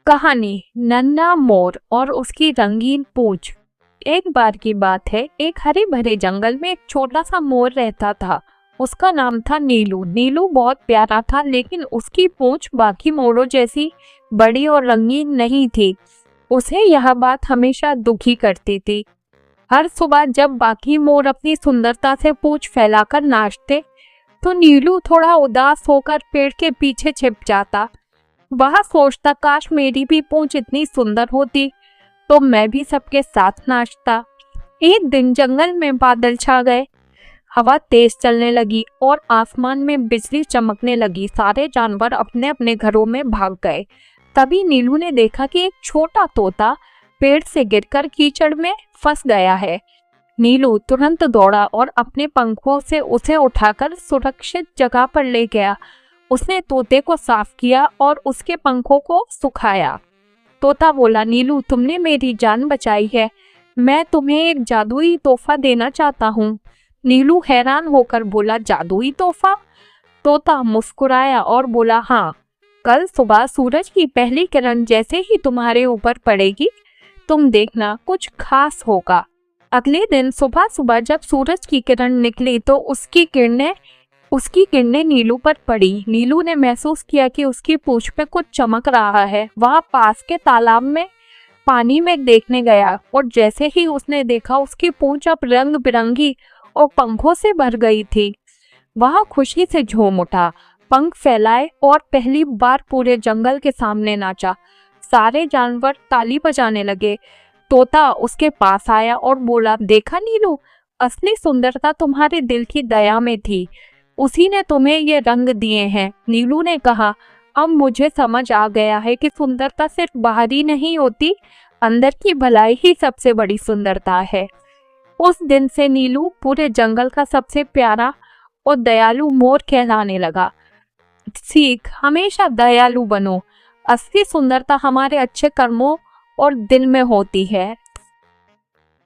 कहानी नन्हा मोर और उसकी रंगीन पूंछ। एक बार की बात है, एक हरे भरे जंगल में एक छोटा सा मोर रहता था। उसका नाम था नीलू। नीलू बहुत प्यारा था, लेकिन उसकी पूंछ बाकी मोरों जैसी बड़ी और रंगीन नहीं थी। उसे यह बात हमेशा दुखी करती थी। हर सुबह जब बाकी मोर अपनी सुंदरता से पूंछ फैलाकर नाचते, तो नीलू थोड़ा उदास होकर पेड़ के पीछे छिप जाता। वह सोचता, काश मेरी भी पूंछ इतनी सुंदर होती तो मैं भी सबके साथ नाचता। एक दिन जंगल में बादल छा गए, हवा तेज चलने लगी और आसमान में बिजली चमकने लगी। सारे जानवर अपने अपने घरों में भाग गए। तभी नीलू ने देखा कि एक छोटा तोता पेड़ से गिरकर कीचड़ में फंस गया है। नीलू तुरंत दौड़ा और अपने पंखों से उसे उठाकर सुरक्षित जगह पर ले गया। उसने तोते को साफ किया और उसके पंखों को सुखाया। तोता बोला, नीलू, तुमने मेरी जान बचाई है। मैं तुम्हें एक जादुई तोहफा देना चाहता हूँ। नीलू हैरान होकर बोला, जादुई तोहफा? तोता मुस्कुराया और बोला, हाँ, कल सुबह सूरज की पहली किरण जैसे ही तुम्हारे ऊपर पड़ेगी, तुम देखना कुछ खास होगा। अगले दिन सुबह सुबह जब सूरज की किरण निकली तो उसकी किरणें नीलू पर पड़ी। नीलू ने महसूस किया कि उसकी पूंछ पे कुछ चमक रहा है। वह पास के तालाब में पानी में देखने गया और जैसे ही उसने देखा, उसकी पूंछ अब रंग बिरंगी और पंखों से भर गई थी। वह खुशी से झूम उठा, पंख फैलाए और पहली बार पूरे जंगल के सामने नाचा। सारे जानवर ताली बजाने लगे। तोता उसके पास आया और बोला, देखा नीलू, असली सुंदरता तुम्हारे दिल की दया में थी। उसी ने तुम्हें ये रंग दिए हैं। नीलू ने कहा, अब मुझे समझ आ गया है कि सुंदरता सिर्फ बाहरी नहीं होती, अंदर की भलाई ही सबसे बड़ी सुंदरता है। उस दिन से नीलू पूरे जंगल का सबसे प्यारा और दयालु मोर कहलाने लगा। सीख, हमेशा दयालु बनो। असली सुंदरता हमारे अच्छे कर्मों और दिल में होती है।